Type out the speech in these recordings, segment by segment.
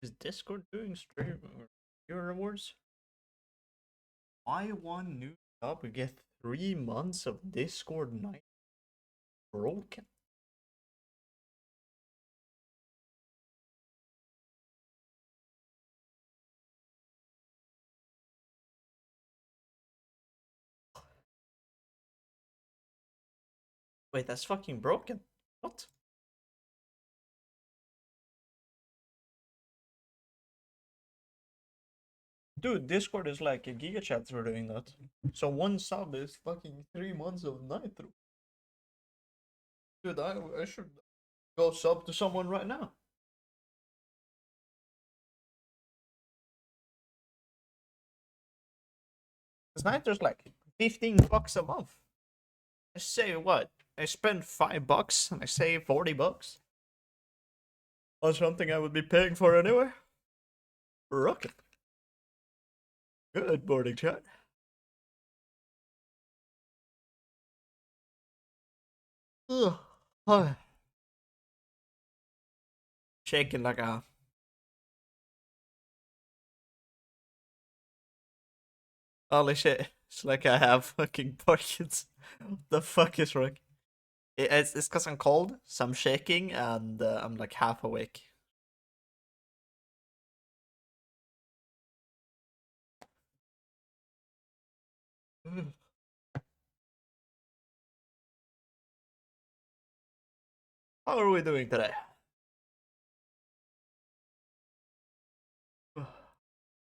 Is Discord doing stream or viewer rewards? Buy one new sub, we get 3 months of Discord night broken. Wait, that's fucking broken. What? Dude, Discord is like a giga chat for doing that. So one sub is fucking 3 months of Nitro. Dude, I should go sub to someone right now. Because Nitro's like $15 a month. I say what? I spend $5 and I save $40 on something I would be paying for anyway. Rocket. Good morning, chat. Ugh. Shaking like a. Holy shit. It's like I have fucking Parkinson's. What the fuck is wrong? It's because I'm cold, so I'm shaking, and I'm like half awake. How are we doing today?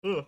Ugh.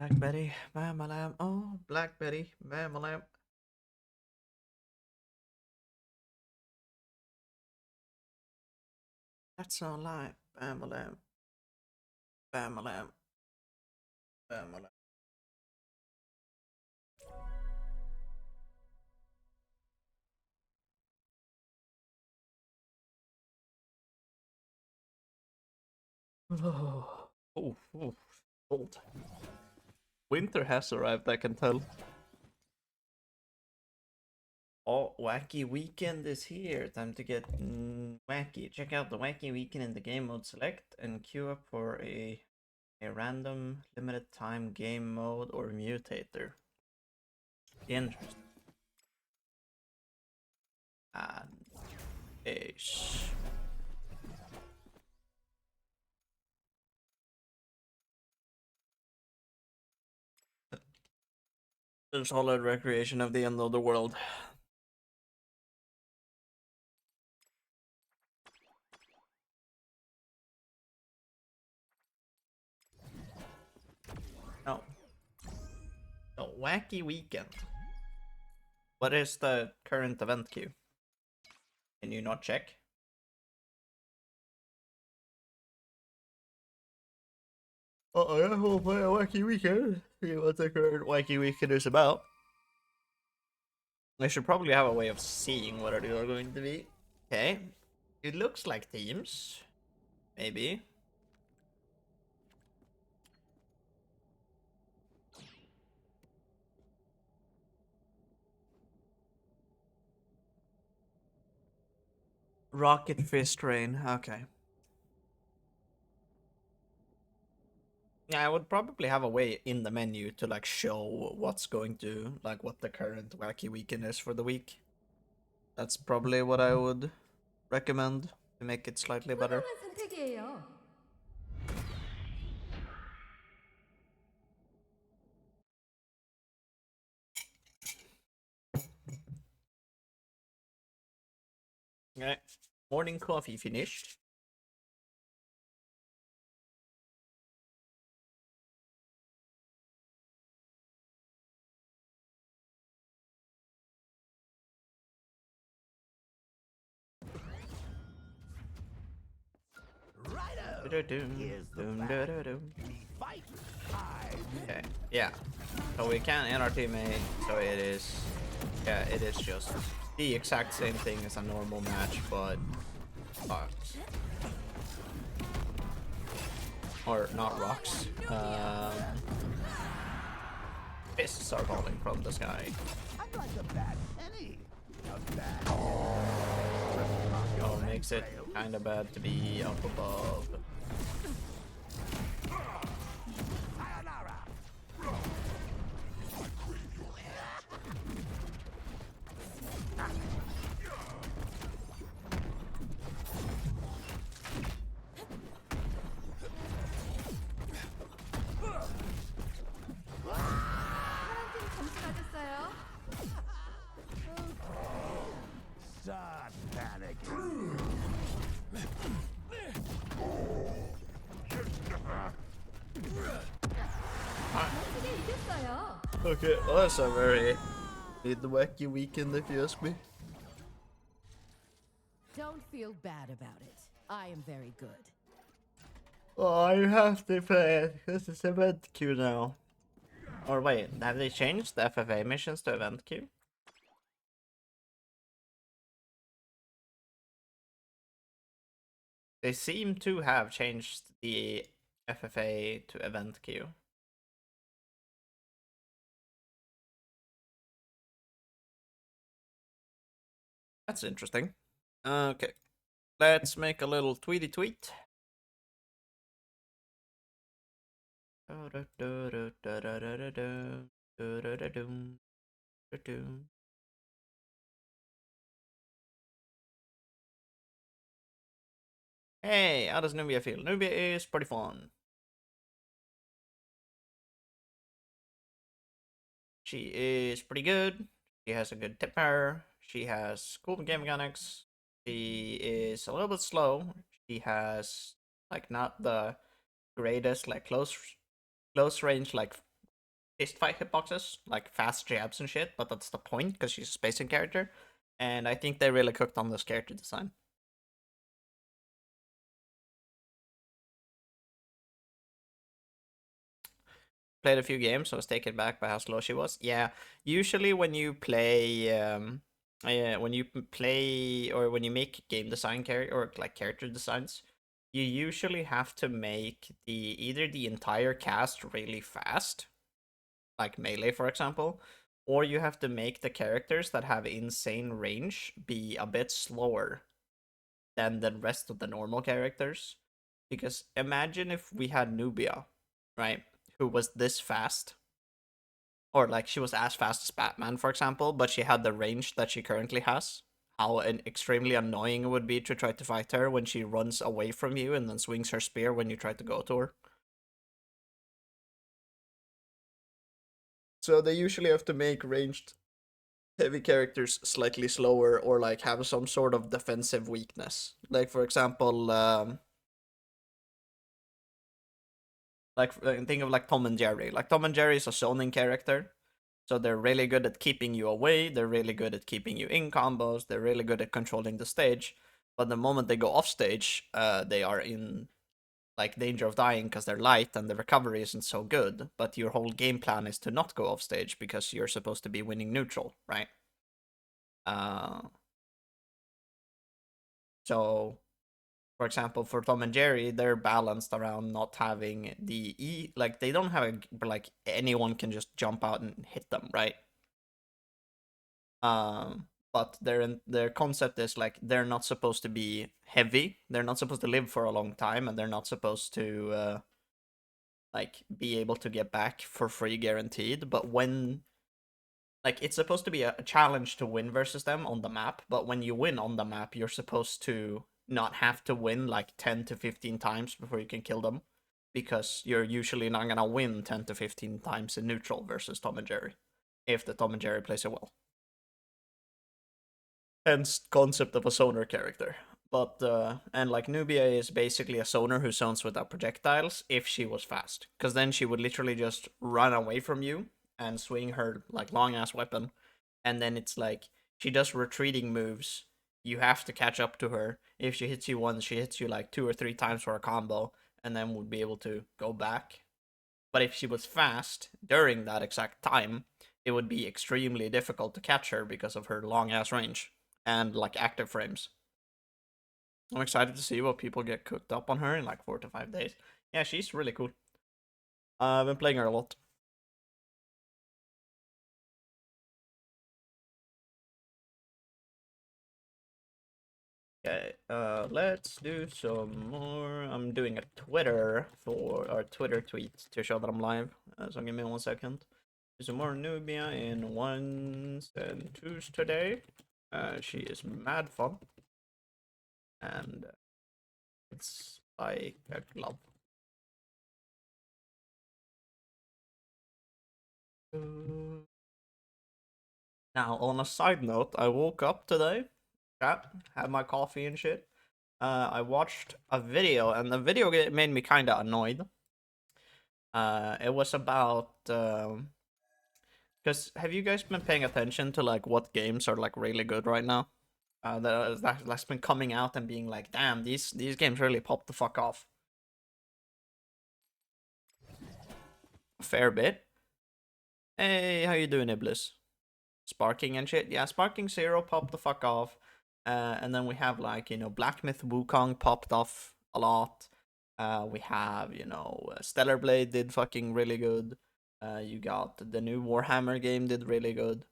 Blackberry, mama lamb. Oh, Blackberry, mama lamb. That's no lie, mama lamb. Mama lamb. Mama lamb. Oh, oh, cold. Winter has arrived, I can tell. Oh, wacky weekend is here. Time to get wacky. Check out the wacky weekend in the game mode select and queue up for a random limited time game mode or mutator. Interesting. And ish. The solid recreation of the end of the world. No. A wacky weekend. What is the current event queue? Can you not check? I will play a wacky weekend. See what the current wacky weekend is about. I should probably have a way of seeing what they are going to be. Okay. It looks like teams. Maybe. Rocket Fist Rain. Okay. Yeah, I would probably have a way in the menu to like show what's going to, like what the current wacky weekend is for the week. That's probably what I would recommend to make it slightly better. Okay. Morning coffee finished. Okay, yeah. So we can end our teammate, so it is, yeah, it is just the exact same thing as a normal match, but or not rocks. Fists are falling from the sky. Oh, makes it kind of bad to be up above. Okay, well, that's a very mid-wacky weekend if you ask me. Don't feel bad about it. I am very good. Oh, you have to play it. This is event queue now. Or wait, have they changed the FFA missions to event queue? They seem to have changed the FFA to event queue. That's interesting. Okay, let's make a little tweety tweet. Hey, how does Nubia feel? Nubia is pretty fun. She is pretty good. She has a good tipper. She has cool game mechanics. She is a little bit slow. She has like not the greatest like close range like fist fight hitboxes, like fast jabs and shit, but that's the point because she's a spacing character. And I think they really cooked on this character design. Played a few games, so I was taken back by how slow she was. Yeah, usually when you play, when you play or when you make game design character or like character designs, you usually have to make either the entire cast really fast, like Melee, for example, or you have to make the characters that have insane range be a bit slower than the rest of the normal characters. Because imagine if we had Nubia, right, who was this fast, or like she was as fast as Batman, for example, but she had the range that she currently has. How extremely annoying it would be to try to fight her when she runs away from you and then swings her spear when you try to go to her. So they usually have to make ranged heavy characters slightly slower or like have some sort of defensive weakness. Like for example, like think of like Tom and Jerry. Like Tom and Jerry is a zoning character, so they're really good at keeping you away. They're really good at keeping you in combos. They're really good at controlling the stage. But the moment they go off stage, they are in like danger of dying because they're light and the recovery isn't so good. But your whole game plan is to not go off stage because you're supposed to be winning neutral, right? Uh, so for example, for Tom and Jerry, they're balanced around not having the like they don't have like anyone can just jump out and hit them, right? But their concept is like they're not supposed to be heavy. They're not supposed to live for a long time, and they're not supposed to like be able to get back for free guaranteed. But when like it's supposed to be a challenge to win versus them on the map, but when you win on the map, you're supposed to not have to win like 10 to 15 times before you can kill them, because you're usually not gonna win 10 to 15 times in neutral versus Tom and Jerry if the Tom and Jerry plays it well. Hence concept of a zoner character. But and like Nubia is basically a zoner who zones without projectiles if she was fast, because then she would literally just run away from you and swing her like long ass weapon, and then it's like she does retreating moves. You have to catch up to her. If she hits you once, she hits you like 2 or 3 times for a combo, and then would be able to go back. But if she was fast during that exact time, it would be extremely difficult to catch her because of her long ass range and like active frames. I'm excited to see what people get cooked up on her in like 4 to 5 days. Yeah, she's really cool. I've been playing her a lot. Okay, let's do some more. I'm doing a Twitter for our Twitter tweet to show that I'm live. So give me 1 second. Do some more Nubia in ones and twos today. She is mad fun. And it's like a glove. Now, on a side note, I woke up today, chat, had my coffee and shit. I watched a video, and the video made me kind of annoyed. It was about Because have you guys been paying attention to like what games are like really good right now? That's been coming out and being like, damn, these games really pop the fuck off. A fair bit. Hey, how you doing, Iblis? Sparking and shit. Yeah, Sparking Zero popped the fuck off. And then we have like, you know, Black Myth Wukong popped off a lot. We have, you know, Stellar Blade did fucking really good. You got the new Warhammer game did really good.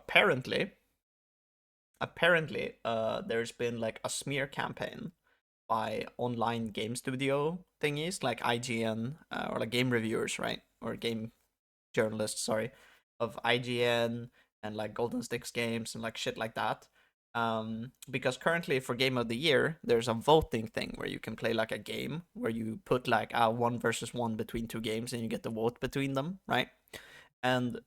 Apparently, there's been like a smear campaign by online game studio thingies like IGN or like game reviewers, right? Or game journalists, sorry, of IGN and like Golden Sticks games and like shit like that. Because currently for Game of the Year, there's a voting thing where you can play like a game where you put like a 1 versus 1 between two games and you get to vote between them, right? And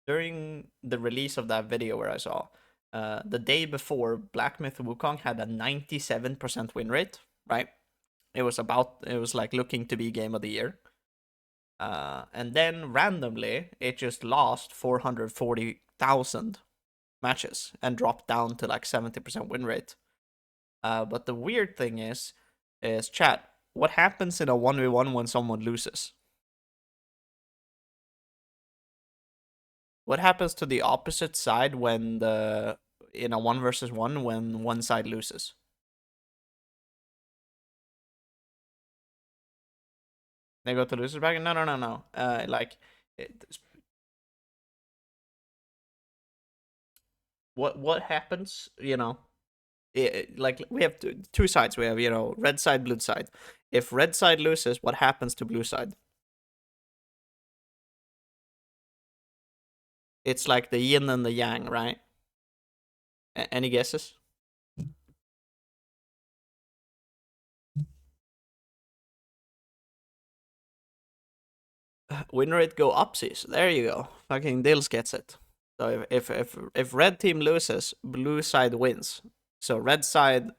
during the release of that video where I saw, the day before, Black Myth Wukong had a 97% win rate, right? It was like looking to be Game of the Year. And then randomly, it just lost 440,000 matches and dropped down to like 70% win rate. But the weird thing is chat, what happens in a 1v1 when someone loses? What happens to the opposite side when in a 1 versus 1 when one side loses? They go to losers bracket? No. What happens? You know, like we have two sides. We have, you know, red side, blue side. If red side loses, what happens to blue side? It's like the yin and the yang, right? Any guesses? Win rate go upsies. There you go. Fucking Dils gets it. So if red team loses, blue side wins. So red side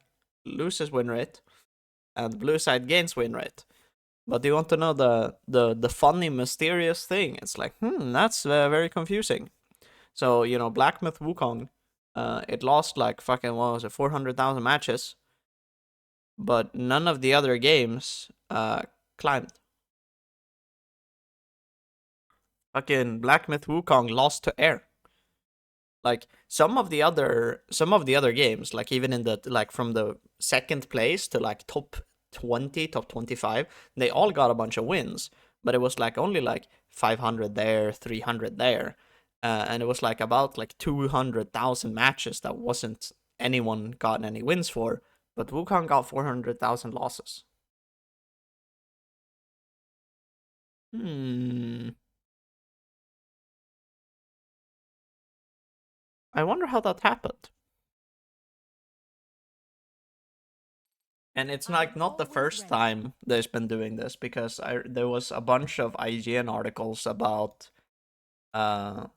loses win rate, and blue side gains win rate. But do you want to know the funny, mysterious thing? It's like, that's very confusing. So, you know, Black Myth Wukong, it lost like fucking, what was it, 400,000 matches, but none of the other games climbed. Fucking Black Myth Wukong lost to Air. Like some of the other games, like even in the like from the second place to like top 20, top 25, they all got a bunch of wins, but it was like only like 500 there, 300 there, and it was like about like 200,000 matches that wasn't anyone got any wins for, but Wukong got 400,000 losses. I wonder how that happened. And it's like not the first time they've been doing this, because there was a bunch of IGN articles about the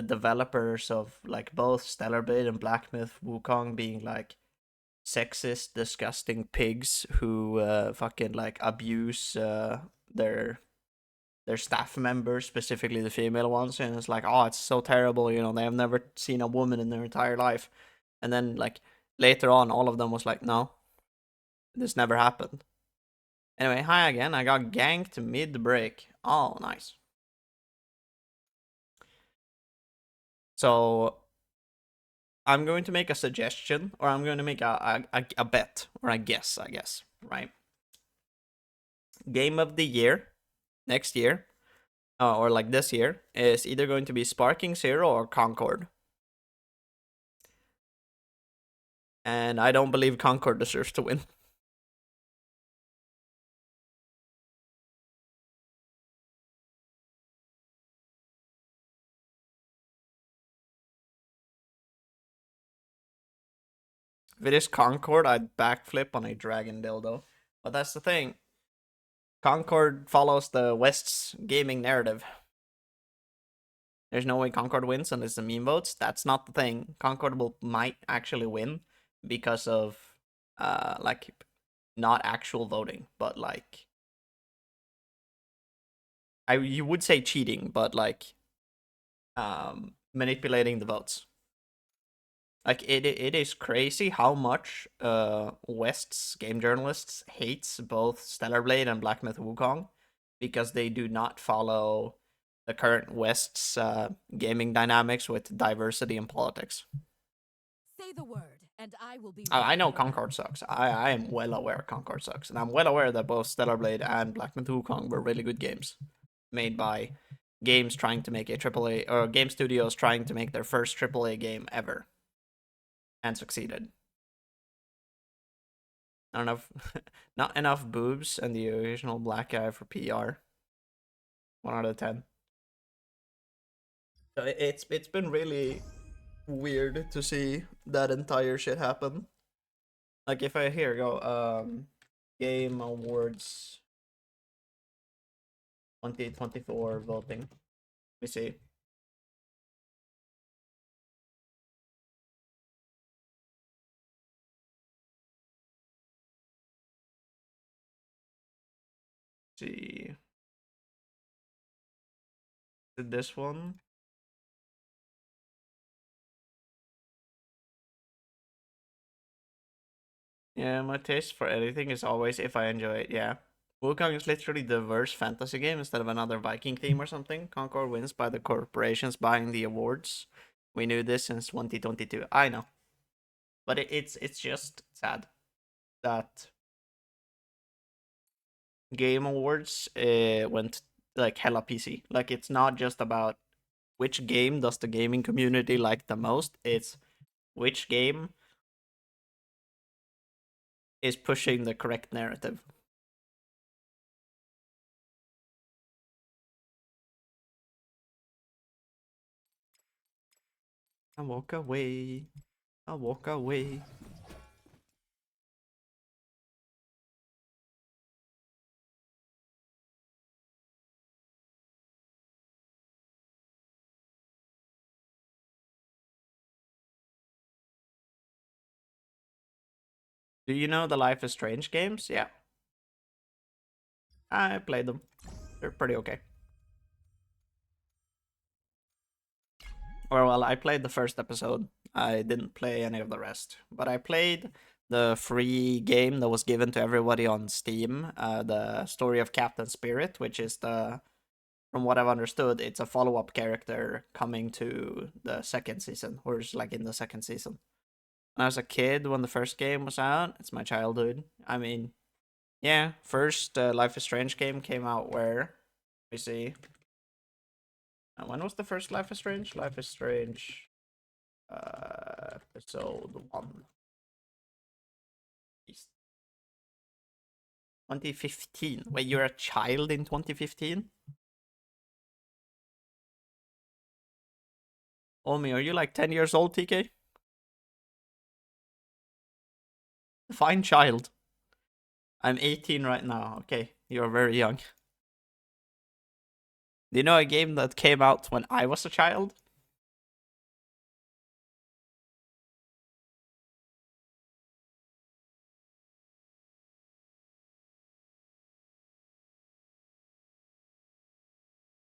developers of like both Stellar Blade and Black Myth Wukong being like sexist, disgusting pigs who fucking like abuse their staff members, specifically the female ones, and it's like, oh, it's so terrible, you know, they have never seen a woman in their entire life. And then like later on, all of them was like, no, this never happened. Anyway, hi again. I got ganked mid-break. Oh, nice. So I'm going to make a suggestion, or I'm going to make a bet, or a guess, I guess, right? Game of the year next year, or like this year, is either going to be Sparking Zero or Concord. And I don't believe Concord deserves to win. If it is Concord, I'd backflip on a dragon dildo. But that's the thing. Concord follows the West's gaming narrative. There's no way Concord wins unless the meme votes. That's not the thing. Concord might actually win because of like not actual voting, but like you would say cheating, but like manipulating the votes. Like it is crazy how much West's game journalists hates both Stellar Blade and Black Myth Wukong because they do not follow the current West's gaming dynamics with diversity and politics. Say the word, and I will be I know right there. Concord sucks. I am well aware Concord sucks, and I'm well aware that both Stellar Blade and Black Myth Wukong were really good games made by games trying to make a AAA or game studios trying to make their first AAA game ever and succeeded. Not enough, not enough boobs and the occasional black guy for PR. 1 out of 10. So it's been really weird to see that entire shit happen. Like if I here go Game Awards 2024 voting. Let me see. See. Did this one? Yeah, my taste for anything is always if I enjoy it, yeah. Wukong is literally the worst fantasy game instead of another Viking theme or something. Concord wins by the corporations buying the awards. We knew this since 2022. I know. But it's just sad that Game Awards went like hella PC. Like it's not just about which game does the gaming community like the most, it's which game is pushing the correct narrative. I walk away. I walk away. Do you know the Life is Strange games? Yeah. I played them. They're pretty okay. Or well, I played the first episode. I didn't play any of the rest. But I played the free game that was given to everybody on Steam, the Story of Captain Spirit, which is the, from what I've understood, it's a follow-up character coming to the second season, or it's like in the second season. When I was a kid, when the first game was out, it's my childhood. I mean, yeah, first Life is Strange game came out where? Let me see. When was the first Life is Strange? Life is Strange episode 1. 2015. Wait, you're a child in 2015? Omi, are you like 10 years old, TK? Fine child. I'm 18 right now. Okay, you're very young. Do you know a game that came out when I was a child?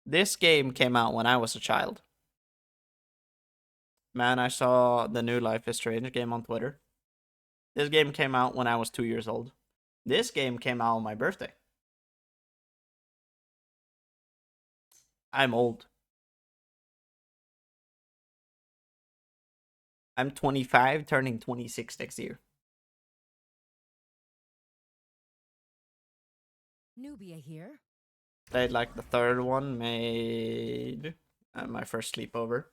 This game came out when I was a child. Man, I saw the new Life is Strange game on Twitter. This game came out when I was 2 years old. This game came out on my birthday. I'm old. I'm 25, turning 26 next year. Nubia here. Played like the third one, made my first sleepover.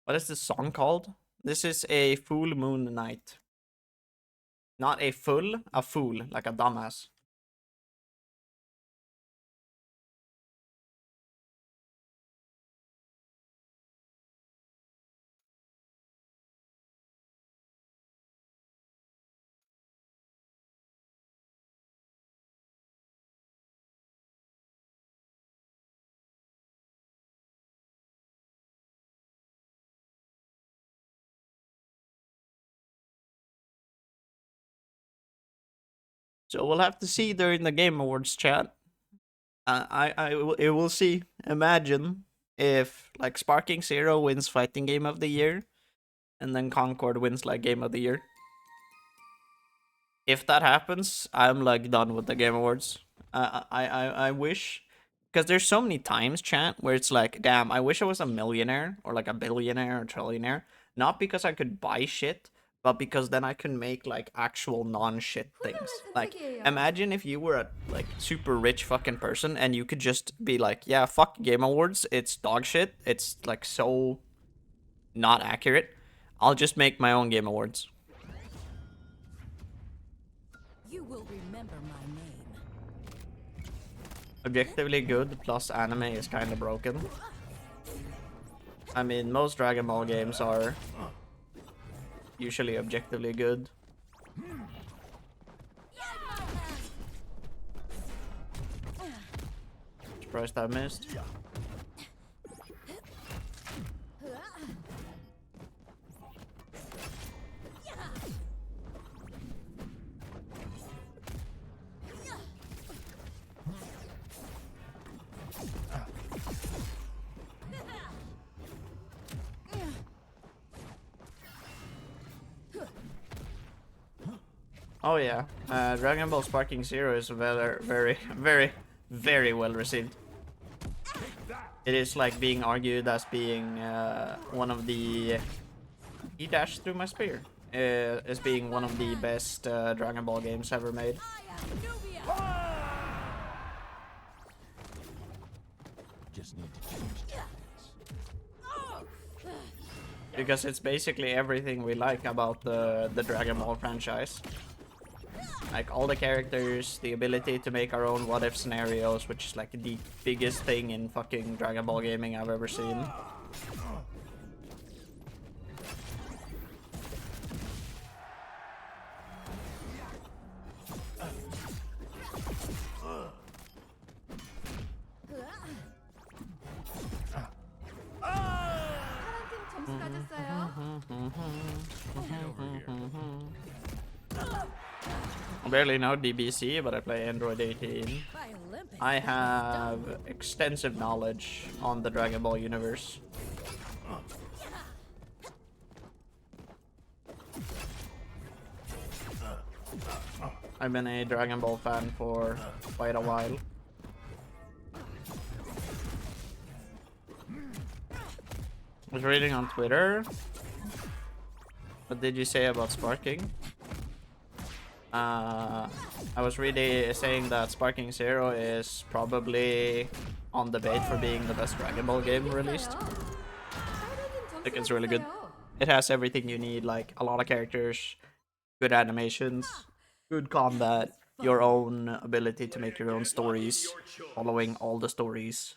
What is this song called? This is a full moon night. Not a full, a fool, like a dumbass. So we'll have to see during the Game Awards chat. It will see. Imagine if like Sparking Zero wins Fighting Game of the Year, and then Concord wins like Game of the Year. If that happens, I'm like done with the Game Awards. I wish, because there's so many times, chat, where it's like, damn, I wish I was a millionaire or like a billionaire or trillionaire. Not because I could buy shit, but because then I can make like actual non-shit things. Like, imagine if you were a like super rich fucking person and you could just be like, yeah, fuck Game Awards, it's dog shit. It's like so not accurate. I'll just make my own Game Awards. You will remember my name. Objectively good plus anime is kind of broken. I mean, most Dragon Ball games are usually objectively good. Surprised I missed. Oh yeah, Dragon Ball Sparking Zero is very well received. It is like being argued as being one of the... He dashed through my spear. As being one of the best Dragon Ball games ever made. Just need to change tactics. Because it's basically everything we like about the Dragon Ball franchise. Like all the characters, the ability to make our own what-if scenarios, which is like the biggest thing in fucking Dragon Ball gaming I've ever seen. I barely know DBC, but I play Android 18. I have extensive knowledge on the Dragon Ball universe. I've been a Dragon Ball fan for quite a while. I was reading on Twitter. What did you say about Sparking? I was really saying that Sparking Zero is probably on debate for being the best Dragon Ball game released. I think it's really good. It has everything you need, like a lot of characters, good animations, good combat, your own ability to make your own stories, following all the stories.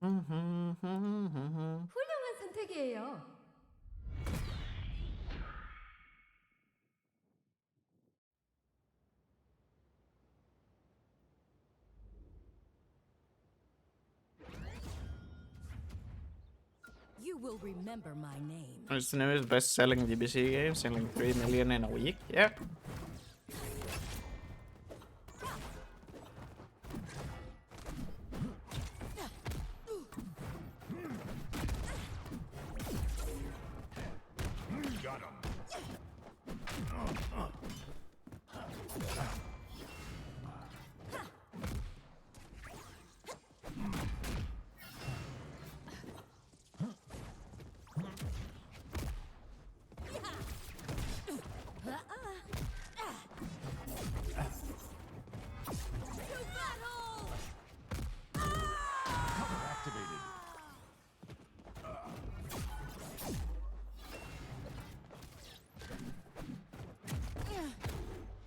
훌륭한 선택이에요. You will remember my name. It's the newest best-selling DBC game, selling 3 million in a week. Yeah.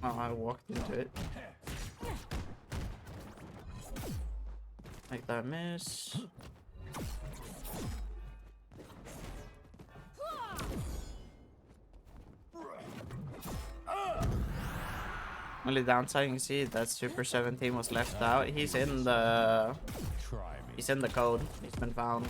Oh, I walked into it. Make that miss. Only downside you can see that Super 17 was left out. He's in the code. He's been found.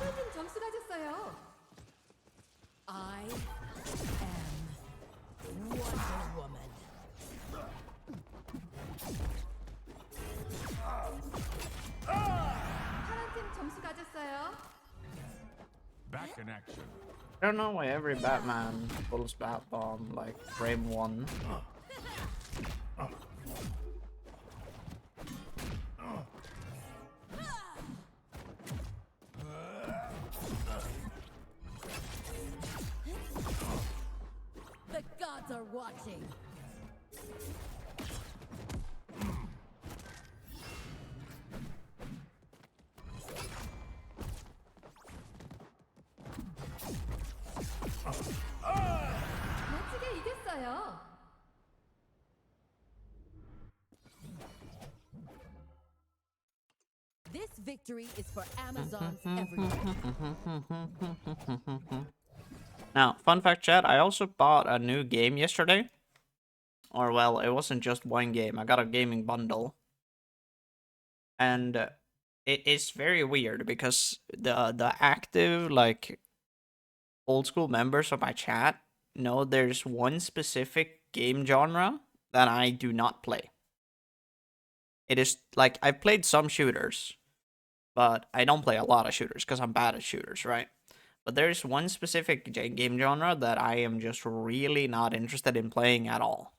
하루는 점수 가졌어요. I am Wonder Woman. 파란 팀 점수 가졌어요. Back in action. I don't know why every Batman pulls Bat Bomb like frame 1. The gods are watching. 멋지게 이겼어요. This victory is for Amazons everywhere. Now, fun fact chat, I also bought a new game yesterday. Or well, it wasn't just one game. I got a gaming bundle. And it's very weird because the active like old school members of my chat know there's one specific game genre that I do not play. It is like I've played some shooters, but I don't play a lot of shooters because I'm bad at shooters, right? But there's one specific game genre that I am just really not interested in playing at all.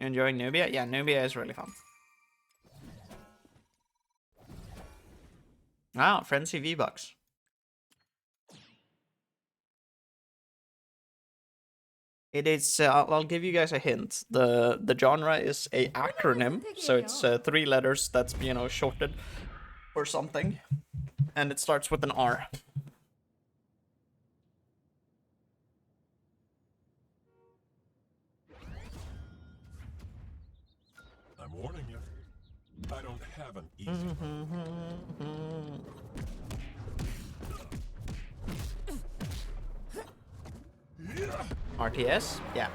You enjoying Nubia? Yeah, Nubia is really fun. Wow, Frenzy V-Bucks. It is, I'll give you guys a hint. The genre is a acronym, so it's 3 letters that's, you know, shorted for something. And it starts with an R. I'm warning you. I don't have an easy RTS? Yeah.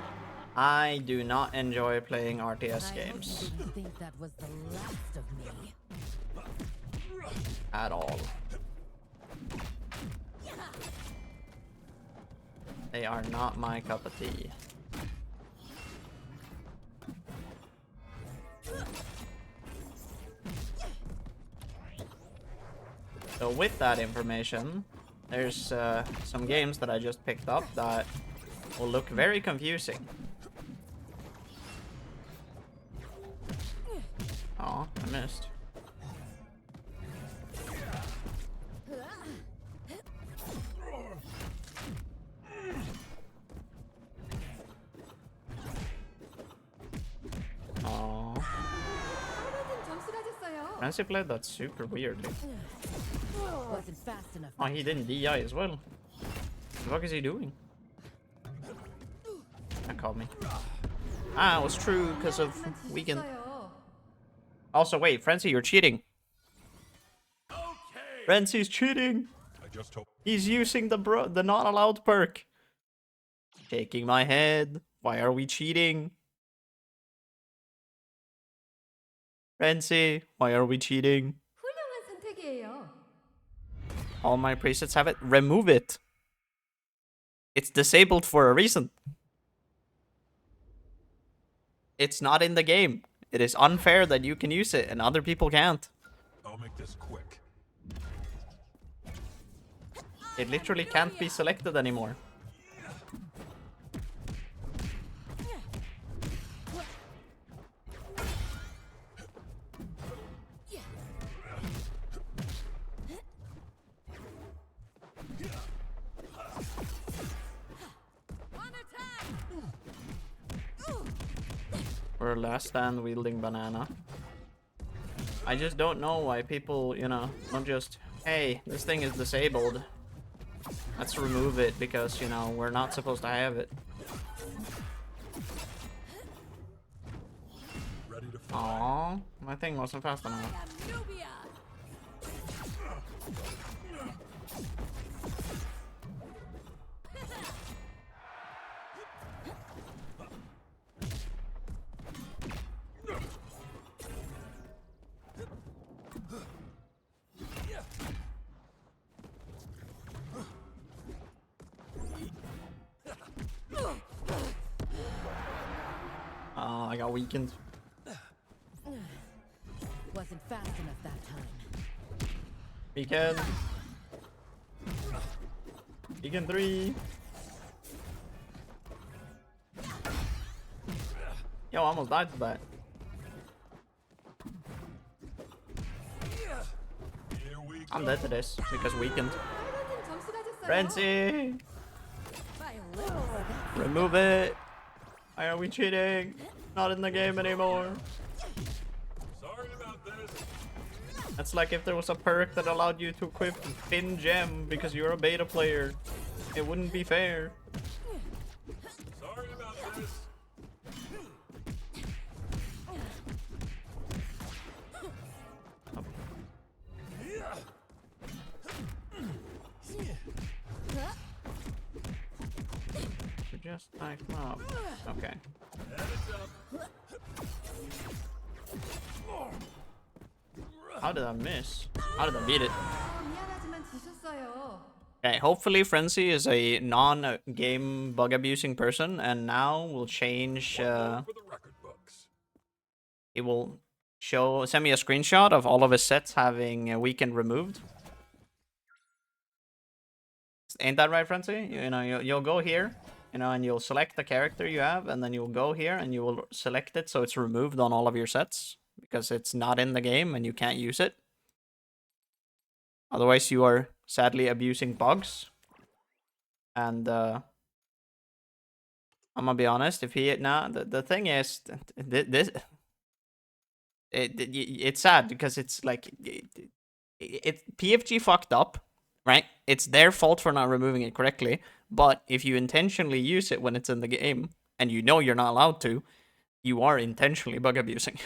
I do not enjoy playing RTS games. I didn't think that was the last of me. At all. They are not my cup of tea. So with that information, there's some games that I just picked up that will look very confusing. Oh, I missed. Oh, 하루는 점수 가졌어요. Nancy played that super weirdly. Wasn't fast enough. Oh, he didn't DI as well. What the fuck is he doing? That called me. Ah, it was true because of 하지만 weekend. 지셨어요. Also, wait, Frenzy, you're cheating. Okay. Frenzy's cheating. I just hope He's using the not allowed perk. Shaking my head. Why are we cheating? Frenzy, why are we cheating? 훌륭한 선택이에요. All my presets have it. Remove it. It's disabled for a reason. It's not in the game. It is unfair that you can use it and other people can't. I'll make this quick. It literally can't be selected anymore. for a last stand wielding banana. I just don't know why people, you know, don't just, hey, this thing is disabled. Let's remove it because, you know, we're not supposed to have it. Ready to fight? Aww, my thing wasn't fast enough. Nubia. I got weakened. Wasn't fast enough that time. Weekend. Weekend 3. Yo, I almost died to that. Here we go. I'm dead to this because weakened. 빨간팀 점수 가졌어요. Frenzy! By a little. Remove it! Why are we cheating? Not in the game anymore. Sorry about this. That's like if there was a perk that allowed you to equip Fin Gem because you're a beta player. It wouldn't be fair. Sorry about this. So just like up. Okay. How did I miss? How did I beat it? 미안하지만 지셨어요. Okay, hopefully Frenzy is a non-game bug-abusing person, and now will change. For the record books. He will send me a screenshot of all of his sets having a weekend removed. Ain't that right, Frenzy? You know, you'll go here, you know, and you'll select the character you have, and then you'll go here and you will select it so it's removed on all of your sets because it's not in the game and you can't use it. Otherwise, you are sadly abusing bugs. And I'm gonna be honest, if he the thing is this. It's sad because it's like PFG fucked up, right? It's their fault for not removing it correctly. But if you intentionally use it when it's in the game and you know you're not allowed to, you are intentionally bug abusing.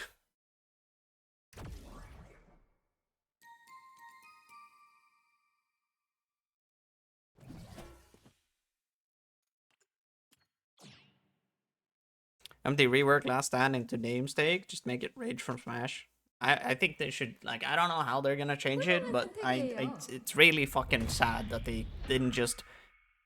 They rework Last Stand into Namestake, just make it Rage from Smash. I think they should, like, I don't know how they're gonna change it, but it's really fucking sad that they didn't just,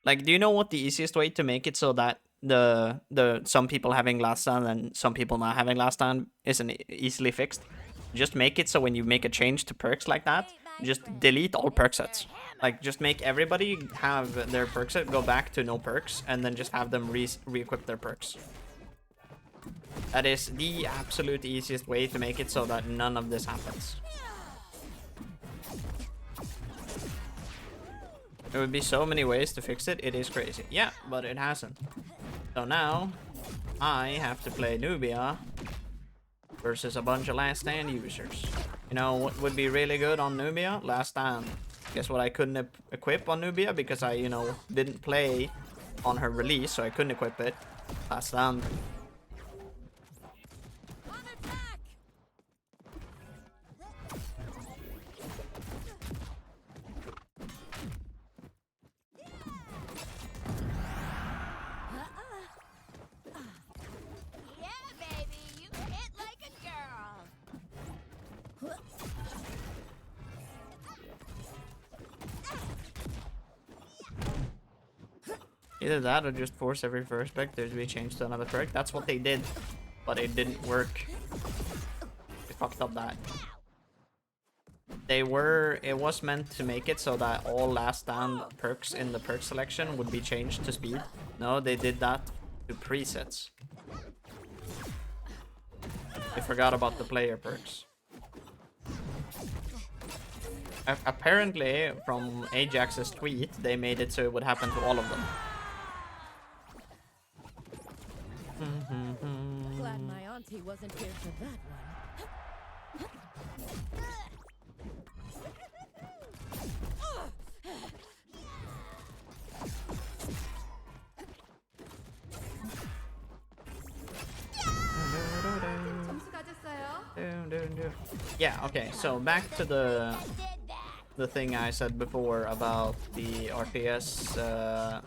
like, do you know what the easiest way to make it so that the some people having Last Stand and some people not having Last Stand isn't easily fixed? Just make it so when you make a change to perks like that, just delete all perk sets. Like, just make everybody have their perk set go back to no perks, and then just have them re-equip their perks. That is the absolute easiest way to make it so that none of this happens. There would be so many ways to fix it, it is crazy. Yeah, but it hasn't. So now, I have to play Nubia versus a bunch of Last Stand users. You know what would be really good on Nubia? Last Stand. Guess what I couldn't equip on Nubia because I, you know, didn't play on her release, so I couldn't equip it. Last Stand. Either that or just force every first specter to be changed to another perk. That's what they did, but it didn't work. They fucked up that. It was meant to make it so that all Last Stand perks in the perk selection would be changed to speed. No, they did that to presets. They forgot about the player perks. Apparently, from Ajax's tweet, they made it so it would happen to all of them. Glad my Monty wasn't here for that one. 점수 가졌어요. Yeah, okay, so back to the thing I said before about the RTS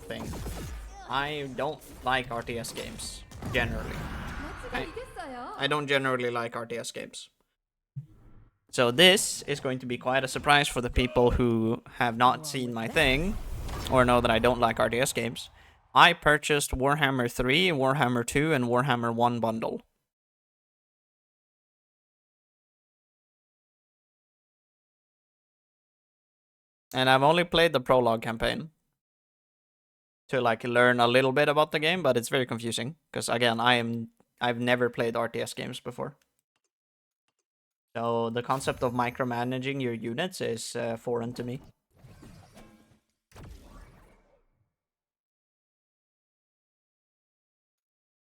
thing. I don't like RTS games, generally. 멋지게 이겼어요. I don't generally like RTS games. So this is going to be quite a surprise for the people who have not seen my thing, or know that I don't like RTS games. I purchased Warhammer 3, Warhammer 2, and Warhammer 1 bundle. And I've only played the prologue campaign to like learn a little bit about the game, but it's very confusing because again, I've never played RTS games before. So the concept of micromanaging your units is foreign to me.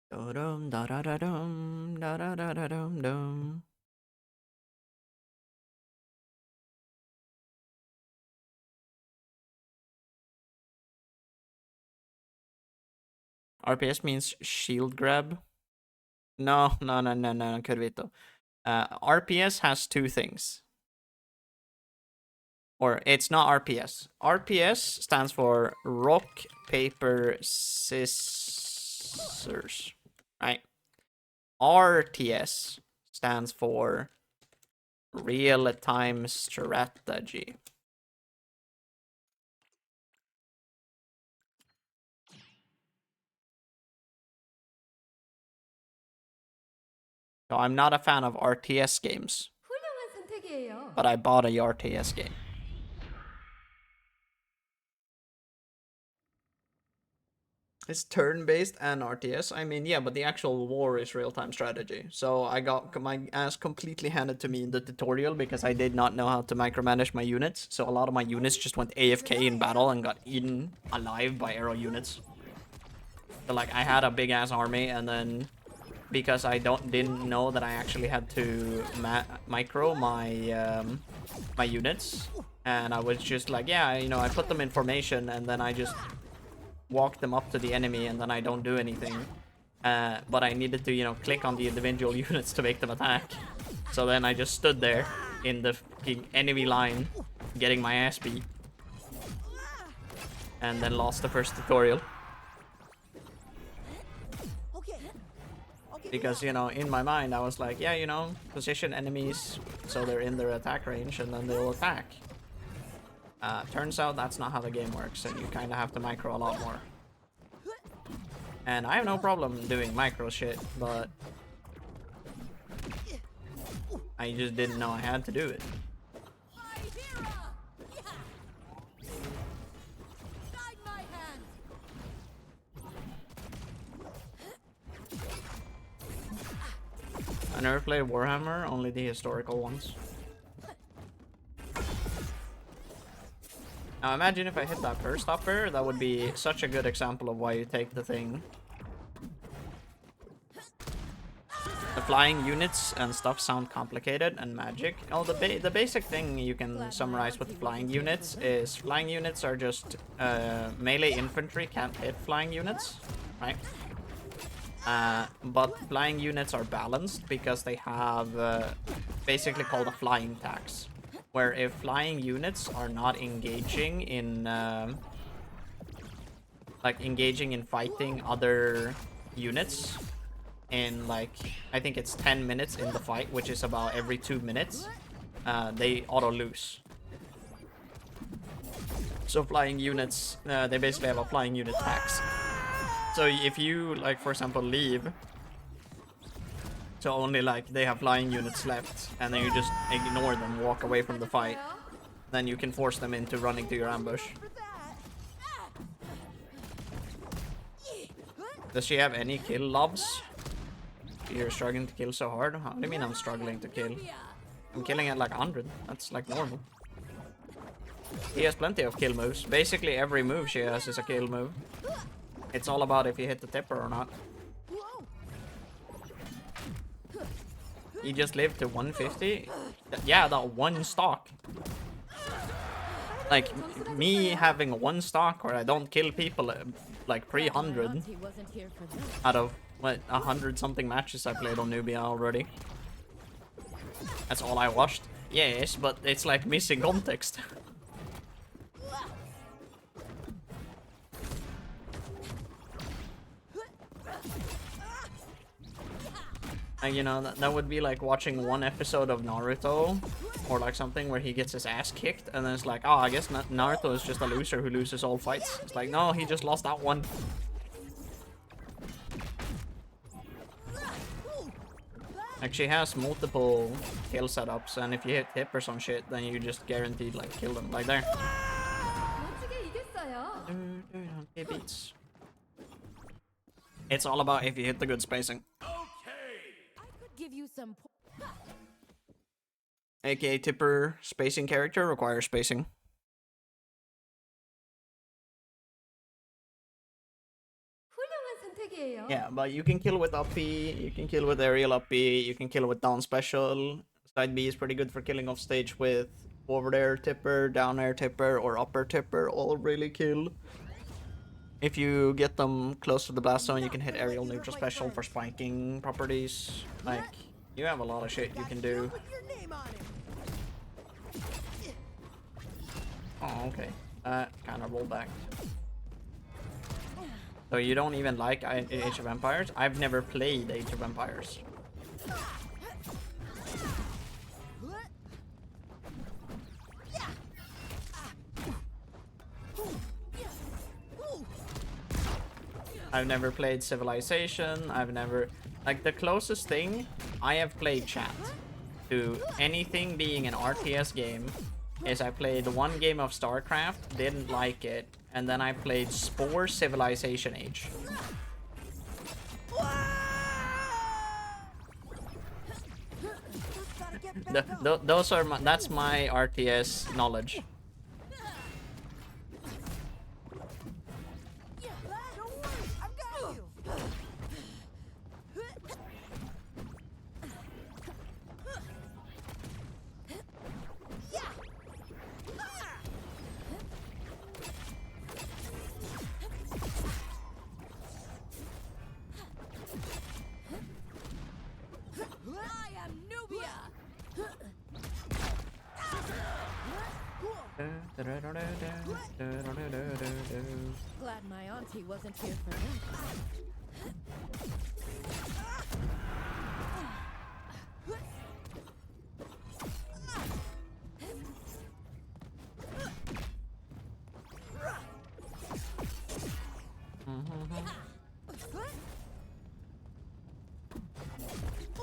Da-dum, da-da-da-dum, da-da-da-da-dum-dum. RPS means shield grab. No, Curvito. RPS has two things. Or it's not RPS. RPS stands for rock, paper, scissors. Right? RTS stands for real-time strategy. So I'm not a fan of RTS games, 훌륭한 선택이에요. but I bought a RTS game. It's turn-based and RTS. I mean, yeah, but the actual war is real-time strategy. So I got my ass completely handed to me in the tutorial because I did not know how to micromanage my units. So a lot of my units just went AFK in battle and got eaten alive by arrow units. So like I had a big-ass army, and then because I didn't know that I actually had to micro my my units, and I was just like, yeah, you know, I put them in formation, and then I just walk them up to the enemy, and then I don't do anything. But I needed to, you know, click on the individual units to make them attack. So then I just stood there in the enemy line, getting my ass beat, and then lost the first tutorial. Because, you know, in my mind I was like, yeah, you know, position enemies so they're in their attack range and then they'll attack. Turns out that's not how the game works, and you kind of have to micro a lot more. And I have no problem doing micro shit, but I just didn't know I had to do it. I never played Warhammer, only the historical ones. Now imagine if I hit that first upper, that would be such a good example of why you take the thing. The flying units and stuff sound complicated and magic. Oh, the basic thing you can summarize with the flying units is flying units are just melee infantry can't hit flying units, right? But flying units are balanced because they have basically called a flying tax, where if flying units are not engaging in fighting other units in like, I think it's 10 minutes in the fight, which is about every 2 minutes, they auto lose. So flying units, they basically have a flying unit tax. So if you, like, for example, leave, so only like they have flying units left, and then you just ignore them, walk away from the fight, then you can force them into running to your ambush. Does she have any kill lobs? You're struggling to kill so hard? How do you mean I'm struggling to kill? I'm killing at like 100. That's like normal. He has plenty of kill moves. Basically every move she has is a kill move. It's all about if you hit the tipper or not. he just lived to 150. Yeah, that one stock. Like, me having one stock where I don't kill people like 300 Auntie wasn't here for this. out of, what, 100 something matches I played on Nubia already. That's all I watched. Yes, but it's like missing context. And, you know, that would be like watching one episode of Naruto or like something where he gets his ass kicked and then it's like, oh, I guess Naruto is just a loser who loses all fights. It's like, no, he just lost that one. Like, she has multiple kill setups, and if you hit hip or some shit, then you just guaranteed like kill them. Like there. 멋지게 이겼어요. It beats. It's all about if you hit the good spacing. I could give you some. AKA Tipper spacing character requires spacing. 훌륭한 선택이에요. Yeah, but you can kill with up B, you can kill with aerial up B, you can kill with down special. Side B is pretty good for killing off stage with forward air tipper, down air tipper, or upper tipper. All really kill. If you get them close to the blast zone, you can hit aerial neutral special for spiking properties. Like, you have a lot of shit you can do. Oh, okay. Kind of roll back. So you don't even like Age of Empires? I've never played Age of Empires. I've never played Civilization. I've never... Like, the closest thing I have played chat to anything being an RTS game is I played one game of StarCraft, didn't like it, and then I played Spore Civilization Age. Those are my, that's my RTS knowledge. I am Nubia. Glad my auntie wasn't here for this.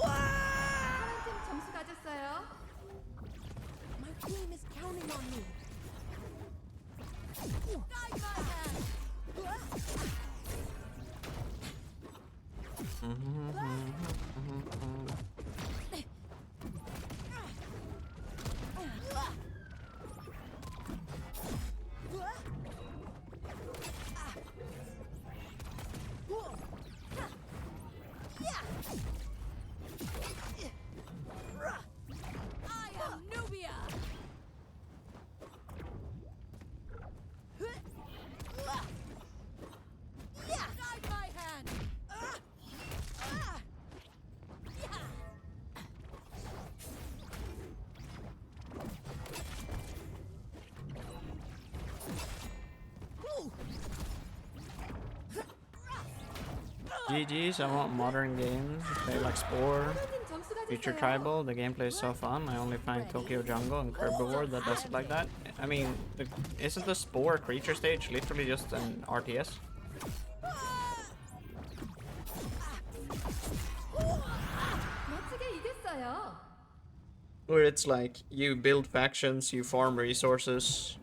파란팀 점수 가졌어요. My team is counting on me. Guide my hand. I am Nubia. Guide my hand. GG's, I want modern games. Play like Spore, 파란팀 점수 Future 가졌어요. Tribal. The gameplay is so fun. I only find Tokyo Jungle and Herbivore that does it like that. I mean, isn't the Spore creature stage literally just an RTS? 멋지게 이겼어요. Where it's like, you build factions, you farm resources,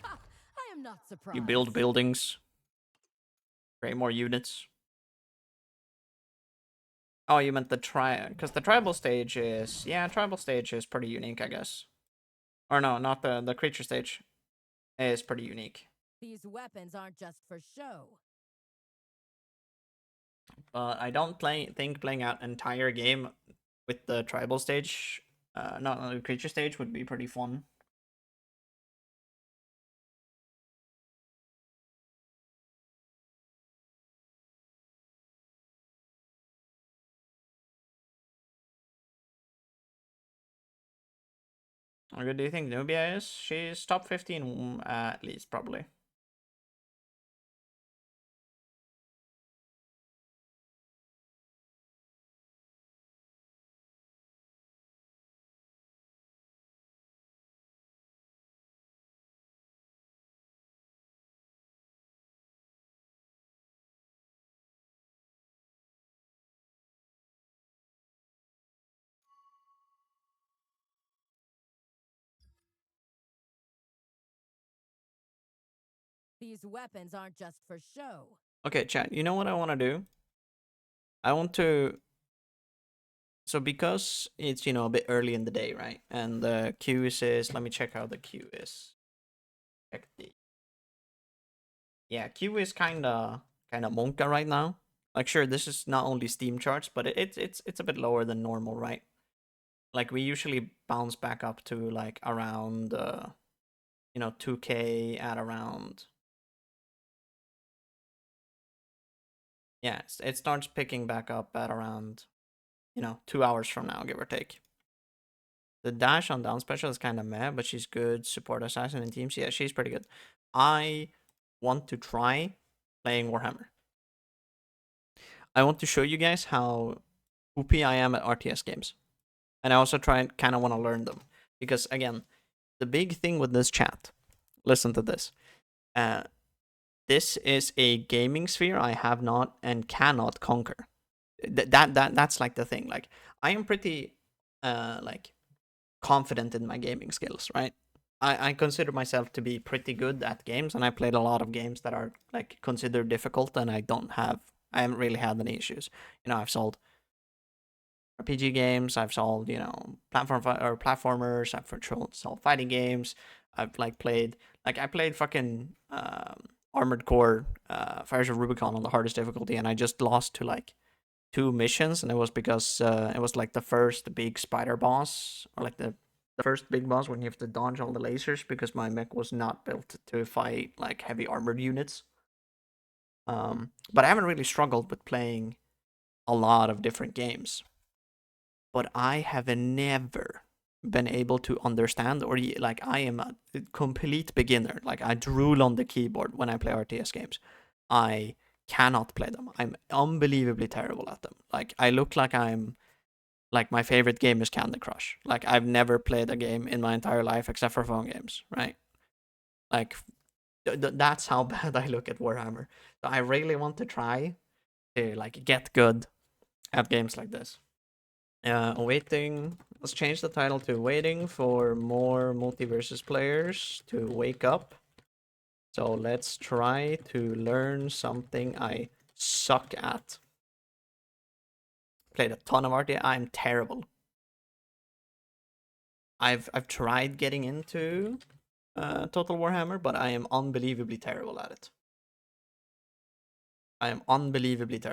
I am not surprised. you build buildings, create more units. Oh, you meant the because the tribal stage is, yeah, tribal stage is pretty unique, I guess. Or no, not the creature stage is pretty unique. These weapons aren't just for show. but I don't think playing out entire game with the tribal stage, not the creature stage, would be pretty fun. How good do you think Nubia is? She's top 15 at least, probably. These weapons aren't just for show. Okay, chat, you know what I want to do? I want to... So because it's, you know, a bit early in the day, right? And the queue is... Let me check how the queue is. Check the... Yeah, queue is kind of monka right now. Like, sure, this is not only Steam charts, but it's a bit lower than normal, right? Like, we usually bounce back up to, like, around, you know, 2K at around... Yeah, it starts picking back up at around, you know, 2 hours from now, give or take. The dash on down special is kind of meh, but she's good. Support assassin in teams. Yeah, she's pretty good. I want to try playing Warhammer. I want to show you guys how OP I am at RTS games. And I also kind of want to learn them. Because, again, the big thing with this chat, listen to this. This is a gaming sphere I have not and cannot conquer. That's like the thing. Like, I am pretty, like, confident in my gaming skills, right? I consider myself to be pretty good at games, and I played a lot of games that are like considered difficult, and I haven't really had any issues. You know, I've sold RPG games, I've sold, you know, platformers, I've sold fighting games. I've I played fucking Armored Core, Fires of Rubicon on the hardest difficulty, and I just lost to like 2 missions, and it was because it was like the first big spider boss, or like the first big boss when you have to dodge all the lasers, because my mech was not built to fight like heavy armored units. But I haven't really struggled with playing a lot of different games. But I have never been able to understand, or like, I am a complete beginner. Like, I drool on the keyboard when I play RTS games. I cannot play them. I'm unbelievably terrible at them. Like, I look like I'm like, my favorite game is Candy Crush. Like, I've never played a game in my entire life except for phone games, right? Like, that's how bad I look at Warhammer. So I really want to try to like get good at games like this. Waiting. Let's change the title to "Waiting for more multiversus players to wake up." So let's try to learn something I suck at. Played a ton of RTS. I'm terrible. I've tried getting into Total Warhammer, but I am unbelievably terrible at it. I am unbelievably terrible.